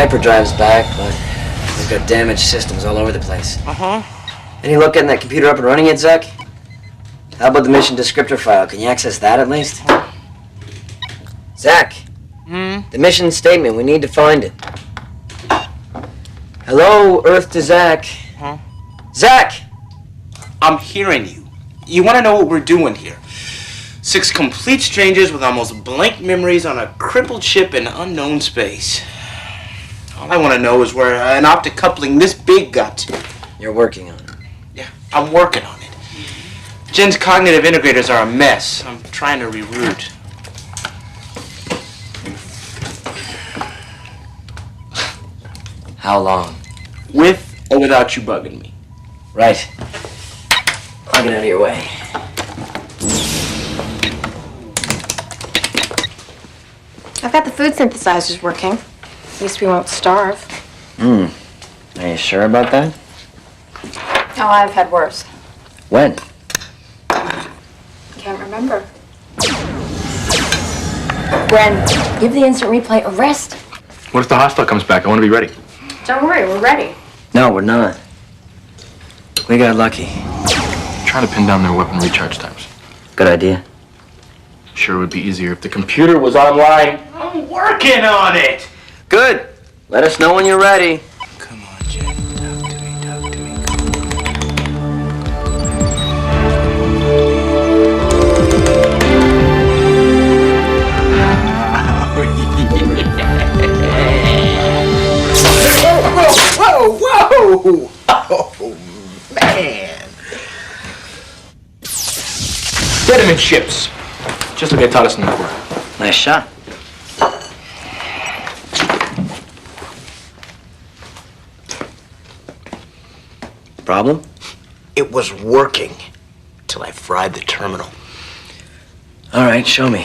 hyperdrive's back, but we've got damaged systems all over the place. Any luck getting that computer up and running yet, Zach? How about the mission descriptor file? Can you access that at least? Zach! The mission statement, we need to find it. Hello, Earth to Zach. Zach! I'm hearing you. You want to know what we're doing here? 6 complete strangers with almost blank memories on a crippled ship in unknown space. All I want to know is where an optic coupling this big got to. You're working on it. Yeah, I'm working on it. Jen's cognitive integrators are a mess. I'm trying to reroute. How long? With or without you bugging me. Right. I'll get out of your way. I've got the food synthesizers working. At least we won't starve. Are you sure about that? Oh, I've had worse. When? Can't remember. Bren, give the instant replay a rest. What if the hostile comes back? I want to be ready. Don't worry, we're ready. No, we're not. We got lucky. Trying to pin down their weapon recharge times. Good idea. Sure would be easier if the computer was online. I'm working on it! Good. Let us know when you're ready. Come on, Jen. Talk to me, talk to me. Whoa! Oh, man. Get him in ships. Just like I taught us in the Corps. Nice shot. Problem? It was working till I fried the terminal. All right, show me.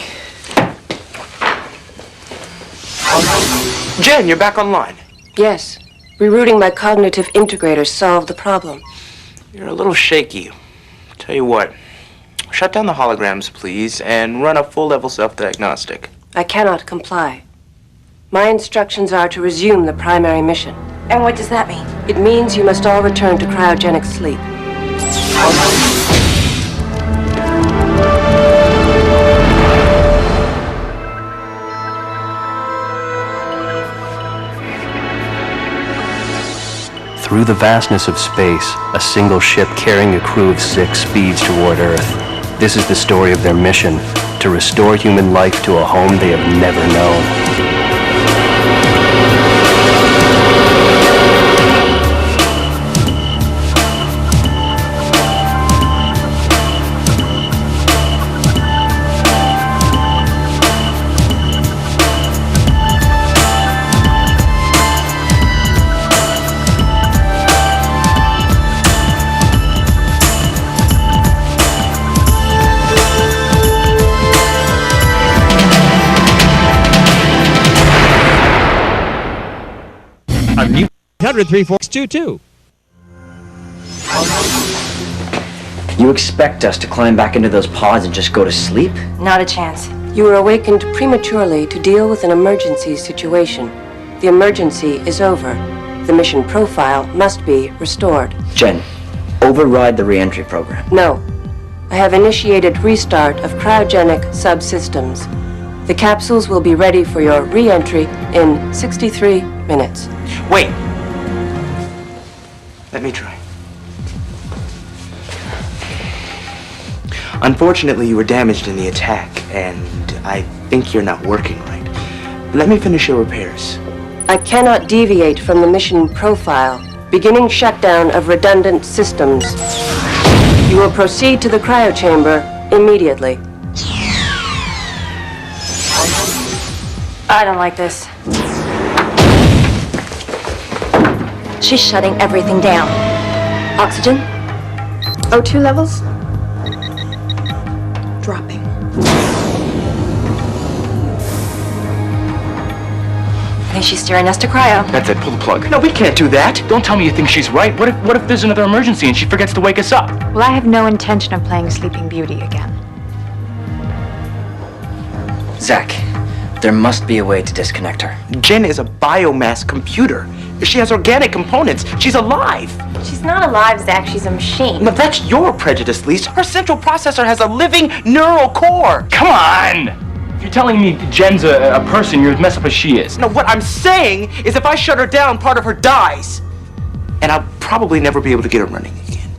Jen, you're back online. Yes. Rerouting my cognitive integrator solved the problem. You're a little shaky. Tell you what, shut down the holograms, please, and run a full-level self-diagnostic. I cannot comply. My instructions are to resume the primary mission. And what does that mean? It means you must all return to cryogenic sleep. Through the vastness of space, a single ship carrying a crew of 6 speeds toward Earth. This is the story of their mission, to restore human life to a home they have never known. A new 100-3-4-2-2. You expect us to climb back into those pods and just go to sleep? Not a chance. You were awakened prematurely to deal with an emergency situation. The emergency is over. The mission profile must be restored. Jen, override the re-entry program. No. I have initiated restart of cryogenic subsystems. The capsules will be ready for your re-entry in 63 minutes. Wait. Let me try. Unfortunately, you were damaged in the attack, and I think you're not working right. Let me finish your repairs. I cannot deviate from the mission profile. Beginning shutdown of redundant systems. You will proceed to the cryochamber immediately. I don't like this. She's shutting everything down. Oxygen? O2 levels? Dropping. I think she's steering us to cryo. That's it. Pull the plug. No, we can't do that. Don't tell me you think she's right. What if there's another emergency and she forgets to wake us up? Well, I have no intention of playing Sleeping Beauty again. Zach, There must be a way to disconnect her. Jen is a biomass computer. She has organic components. She's alive. She's not alive, Zach. She's a machine. Now that's your prejudice, Lisa. Her central processor has a living neural core. Come on! If you're telling me Jen's a person, you're as messed up as she is. No, what I'm saying is if I shut her down, part of her dies. And I'll probably never be able to get her running again.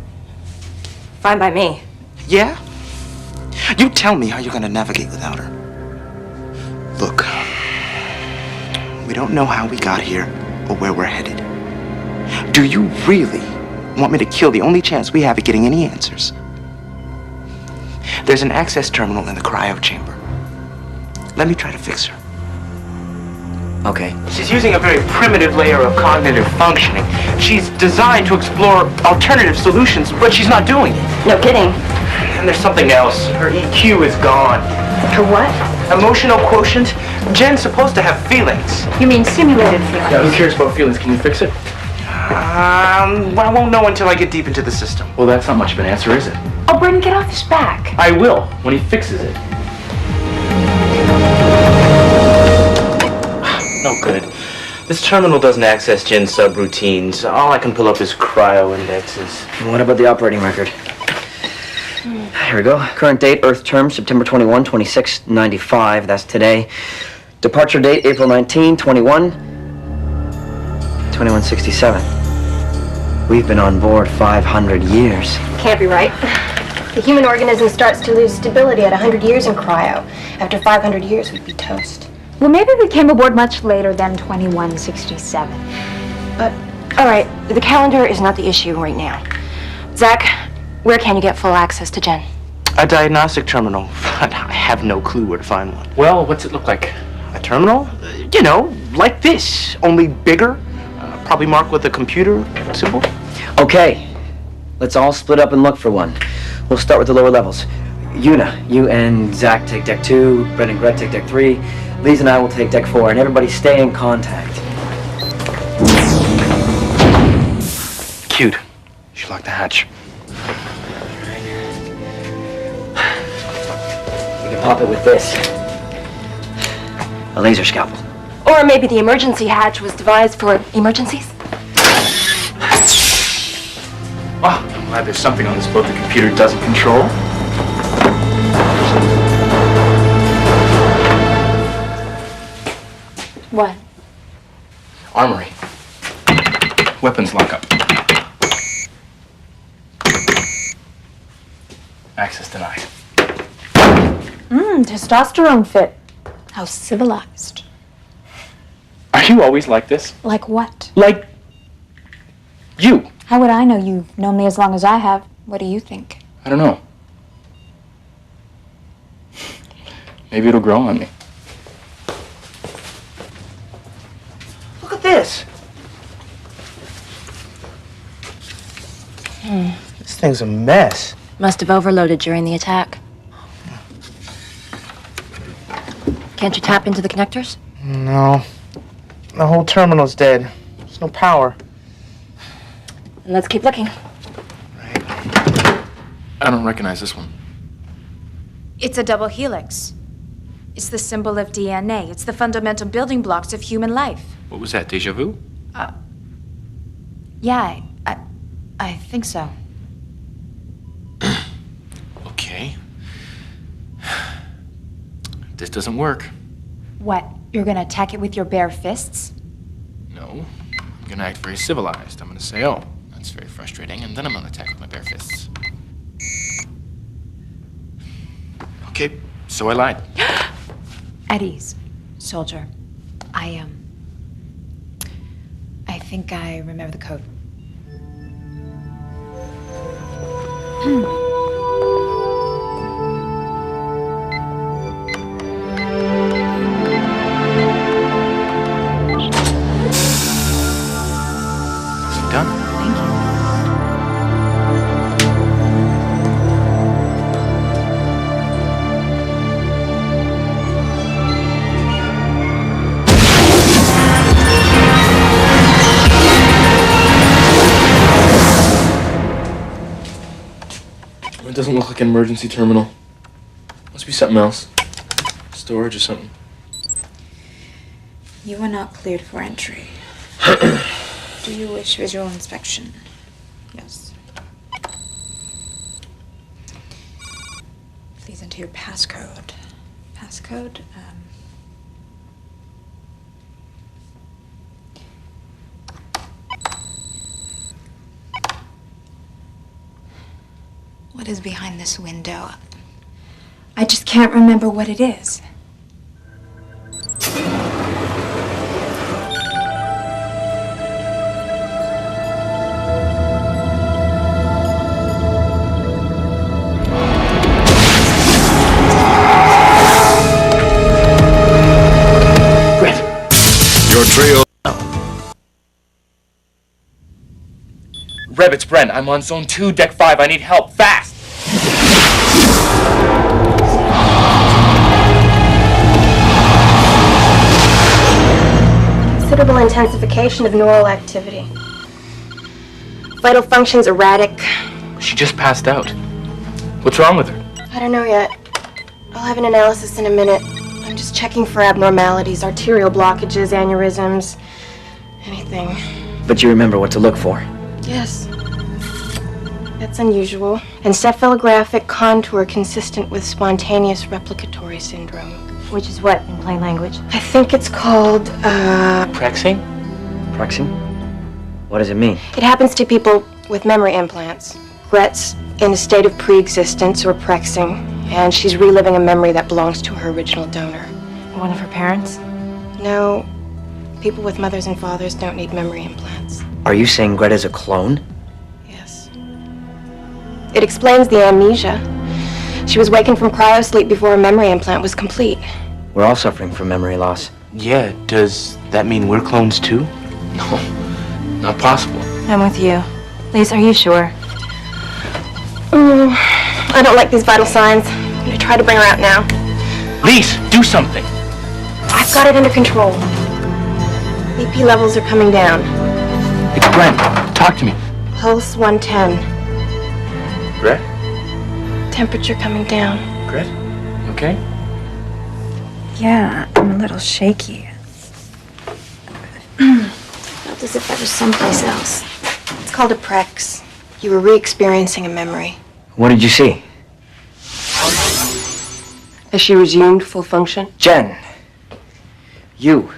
Fine by me. Yeah? You tell me how you're gonna navigate without her. Look, we don't know how we got here or where we're headed. Do you really want me to kill the only chance we have at getting any answers? There's an access terminal in the cryo chamber. Let me try to fix her. Okay. She's using a very primitive layer of cognitive functioning. She's designed to explore alternative solutions, but she's not doing it. No kidding. And there's something else. Her EQ is gone. For what? Emotional quotient? Jen's supposed to have feelings. You mean simulated feelings? Yeah, who cares about feelings? Can you fix it? Well, I won't know until I get deep into the system. Well, that's not much of an answer, is it? Oh, Brendan, get off his back. I will, when he fixes it. No good. This terminal doesn't access Jen's subroutines. All I can pull up is cryo indexes. What about the operating record? Here we go. Current date, Earth term, September 21, 2695. That's today. Departure date, April 19, 2167. We've been on board 500 years. Can't be right. The human organism starts to lose stability at 100 years in cryo. After 500 years, we'd be toast. Well, maybe we came aboard much later than 2167. But All right, the calendar is not the issue right now. Zach, where can you get full access to Jen? A diagnostic terminal. I have no clue where to find one. Well, what's it look like? A terminal? You know, like this, only bigger. Probably marked with a computer symbol. Okay. Let's all split up and look for one. We'll start with the lower levels. Una, you and Zach take deck 2, Brett and Gret take deck 3, Lise and I will take deck 4, and everybody stay in contact. Cute. You should lock the hatch. We can pop it with this. A laser scalpel. Or maybe the emergency hatch was devised for emergencies? Oh, I'm glad there's something on this boat the computer doesn't control. What? Armory. Weapons lockup. Access denied. Testosterone fit. How civilized. Are you always like this? Like what? Like you. How would I know? You've known me as long as I have. What do you think? I don't know. Maybe it'll grow on me. Look at this. This thing's a mess. Must have overloaded during the attack. Can't you tap into the connectors? No. The whole terminal's dead. There's no power. And let's keep looking. I don't recognize this one. It's a double helix. It's the symbol of DNA. It's the fundamental building blocks of human life. What was that, déjà vu? Yeah, I think so. Okay. This doesn't work. What? You're gonna attack it with your bare fists? No. I'm gonna act very civilized. I'm gonna say, oh, that's very frustrating, and then I'm gonna attack with my bare fists. Okay, so I lied. At ease, soldier. I think I remember the code. Done. Thank you. It doesn't look like an emergency terminal. Must be something else. Storage or something. You are not cleared for entry. Do you wish visual inspection? Yes. Please enter your passcode. Passcode? What is behind this window? I just can't remember what it is. Your trio. Rev, it's Brent. I'm on Zone 2, Deck 5. I need help, fast! Considerable intensification of neural activity. Vital functions erratic. She just passed out. What's wrong with her? I don't know yet. I'll have an analysis in a minute. I'm just checking for abnormalities, arterial blockages, aneurysms, anything. But you remember what to look for. Yes. That's unusual. Encephalographic contour consistent with spontaneous replicatory syndrome. Which is what, in plain language? I think it's called, Prexing? Prexing? What does it mean? It happens to people with memory implants. Gret's in a state of pre-existence or prexing, and she's reliving a memory that belongs to her original donor. One of her parents? No, people with mothers and fathers don't need memory implants. Are you saying Greta's a clone? Yes. It explains the amnesia. She was wakened from cryosleep before a memory implant was complete. We're all suffering from memory loss. Yeah, does that mean we're clones too? No, not possible. I'm with you. Lise, are you sure? I don't like these vital signs. I'm gonna try to bring her out now. Lise, do something! I've got it under control. BP levels are coming down. It's Brent. Talk to me. Pulse 110. Gret? Temperature coming down. Gret? Okay? Yeah, I'm a little shaky. Felt as if I was someplace else. It's called a prex. You were re-experiencing a memory. What did you see? Has she resumed full function? Jen, you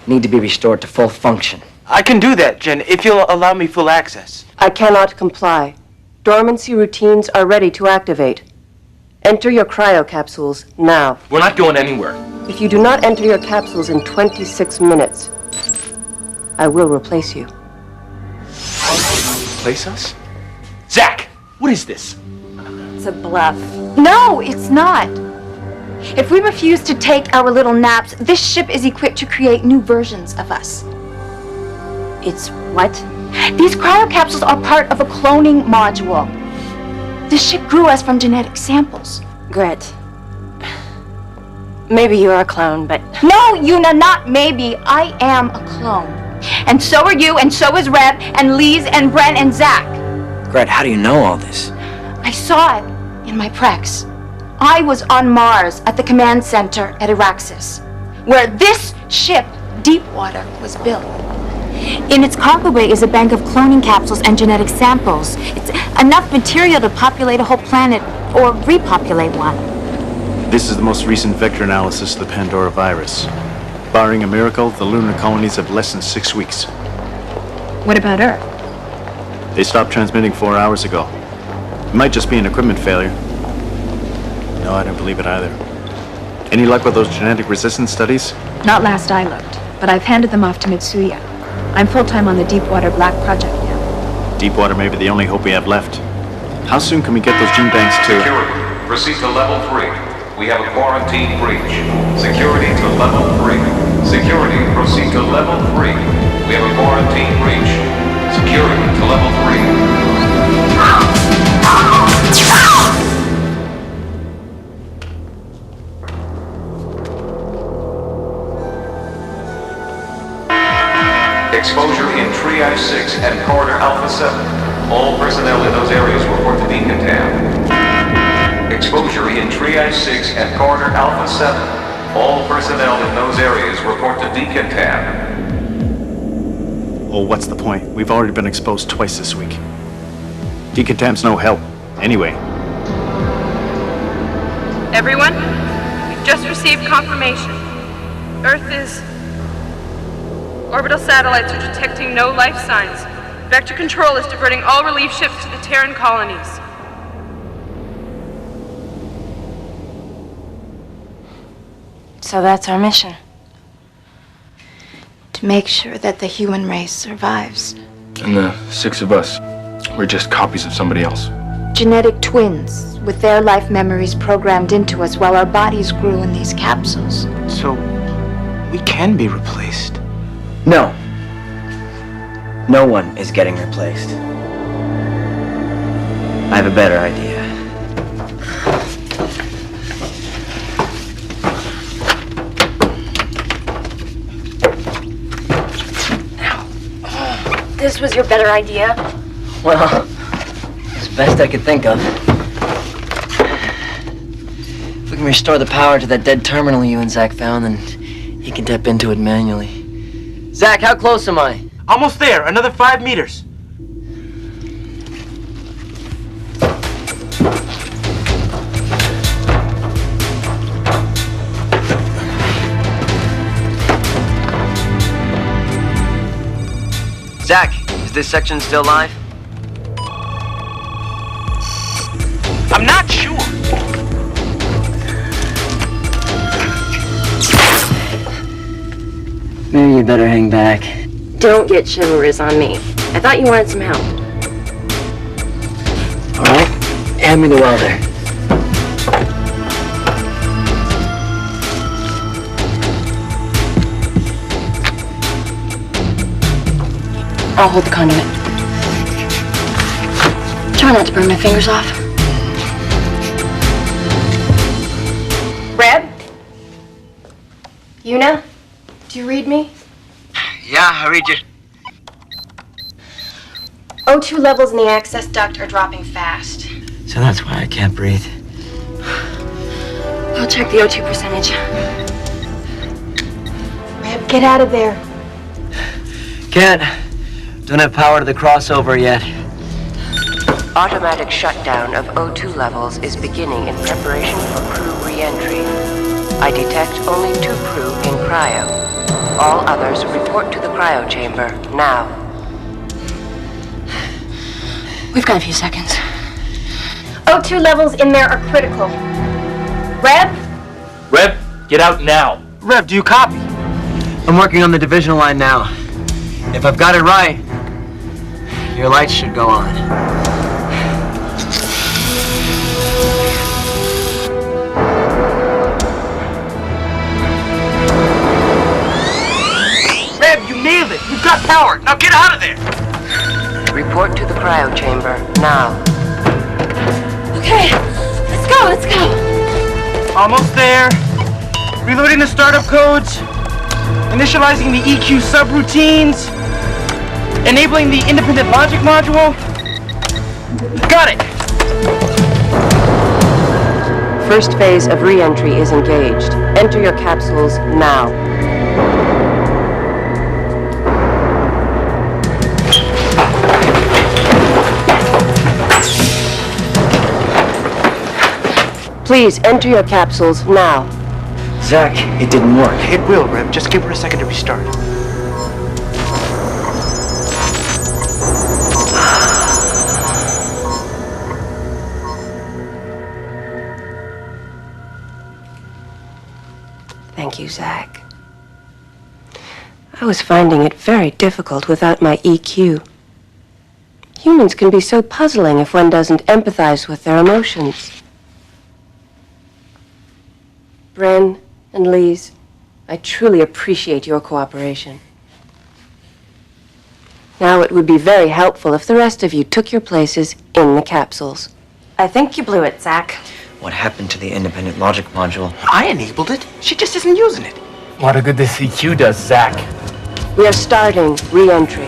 need to be restored to full function. I can do that, Jen, if you'll allow me full access. I cannot comply. Dormancy routines are ready to activate. Enter your cryocapsules now. We're not going anywhere. If you do not enter your capsules in 26 minutes, I will replace you. Replace us? Zach! What is this? It's a bluff. No, it's not. If we refuse to take our little naps, this ship is equipped to create new versions of us. It's what? These cryocapsules are part of a cloning module. This ship grew us from genetic samples. Gret. Maybe you're a clone, but... No, Yuna, not maybe. I am a clone. And so are you, and so is Rev, and Lise, and Brent, and Zach. Gret, how do you know all this? I saw it in my prex. I was on Mars at the command center at Araxis, where this ship, Deepwater, was built. In its cargo bay is a bank of cloning capsules and genetic samples. It's enough material to populate a whole planet or repopulate one. This is the most recent vector analysis of the Pandora virus. Barring a miracle, the lunar colonies have less than 6 weeks. What about Earth? They stopped transmitting 4 hours ago. It might just be an equipment failure. No, I don't believe it either. Any luck with those genetic resistance studies? Not last I looked, but I've handed them off to Mitsuya. I'm full-time on the Deepwater Black project now. Deepwater may be the only hope we have left. How soon can we get those gene banks to... Security, proceed to level 3. We have a quarantine breach. Security to level 3. Security, proceed to level 3. We have a quarantine breach. Security to level 3. Exposure in Triage 6 and Corridor Alpha 7. All personnel in those areas report to decontam. Exposure in Triage 6 and Corridor Alpha 7. All personnel in those areas report to decontam. Oh, what's the point? We've already been exposed twice this week. Decontam's no help. Anyway. Everyone, we've just received confirmation. Earth is... Orbital satellites are detecting no life signs. Vector control is diverting all relief ships to the Terran colonies. So that's our mission. To make sure that the human race survives. And the 6 of us, we're just copies of somebody else. Genetic twins, with their life memories programmed into us while our bodies grew in these capsules. So, we can be replaced. No. No one is getting replaced. I have a better idea. This was your better idea? Well, it's the best I could think of. If we can restore the power to that dead terminal you and Zach found, then he can tap into it manually. Zach, how close am I? Almost there. Another 5 meters. Zach, is this section still live? I'm not sure. Maybe you better hang back. Don't get chivalrous on me. I thought you wanted some help. All right, hand me the welder. I'll hold the conduit. Try not to burn my fingers off. Reb? Una? Do you read me? Yeah, I read you. O2 levels in the access duct are dropping fast. So that's why I can't breathe. I'll check the O2 percentage. Reb, get out of there. Can't. Don't have power to the crossover yet. Automatic shutdown of O2 levels is beginning in preparation for crew re-entry. I detect only 2 crew in cryo. All others report to the cryo chamber now. We've got a few seconds. O2 levels in there are critical. Reb? Reb, get out now. Reb, do you copy? I'm working on the divisional line now. If I've got it right, your lights should go on. Reb, you nailed it. You've got power. Now get out of there. Report to the cryo chamber now. Okay, let's go, let's go. Almost there. Reloading the startup codes. Initializing the EQ subroutines. Enabling the independent logic module. Got it. First phase of re-entry is engaged. Enter your capsules now. Please enter your capsules now. Zach, it didn't work. It will, Reb. Just give her a second to restart. Thank you, Zach. I was finding it very difficult without my EQ. Humans can be so puzzling if one doesn't empathize with their emotions. Bren and Lise, I truly appreciate your cooperation. Now it would be very helpful if the rest of you took your places in the capsules. I think you blew it, Zach. What happened to the independent logic module? I enabled it. She just isn't using it. What a good this EQ does, Zach. We are starting re-entry.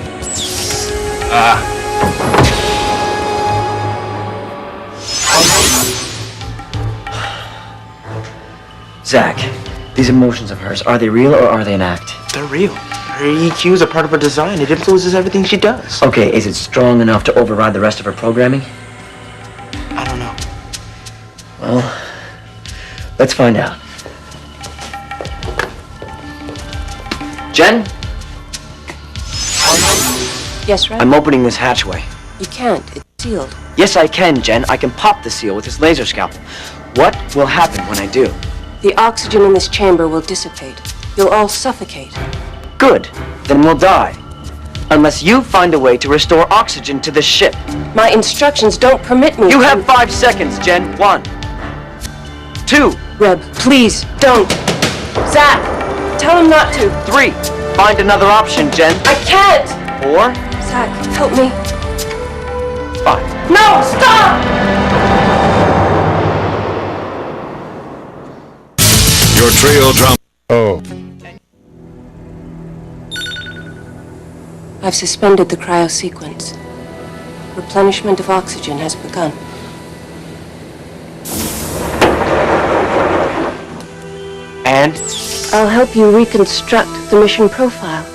Zach, These emotions of hers, are they real or are they an act? They're real. Her EQ is a part of her design. It influences everything she does. Okay, is it strong enough to override the rest of her programming? I don't know. Well, let's find out. Jen? Yes, Red? I'm opening this hatchway. You can't. It's sealed. Yes, I can, Jen. I can pop the seal with this laser scalpel. What will happen when I do? The oxygen in this chamber will dissipate. You'll all suffocate. Good. Then we'll die. Unless you find a way to restore oxygen to this ship. My instructions don't permit me You to... have 5 seconds, Jen. 1, 2, Reb, please, don't. Zach, tell him not to. 3. Find another option, Jen. I can't! 4, Zach, help me. 5. No, stop! Your trio drum. Oh. I've suspended the cryo sequence. Replenishment of oxygen has begun. And? I'll help you reconstruct the mission profile.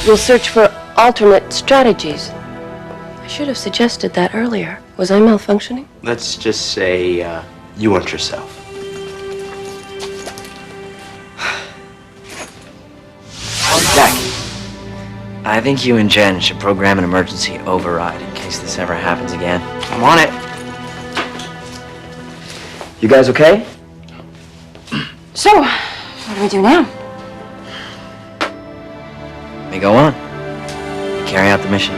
You'll search for alternate strategies. I should have suggested that earlier. Was I malfunctioning? Let's just say you weren't yourself. Zach, I think you and Jen should program an emergency override in case this ever happens again. I'm on it. You guys okay? So, what do we do now? We go on. Carry out the mission.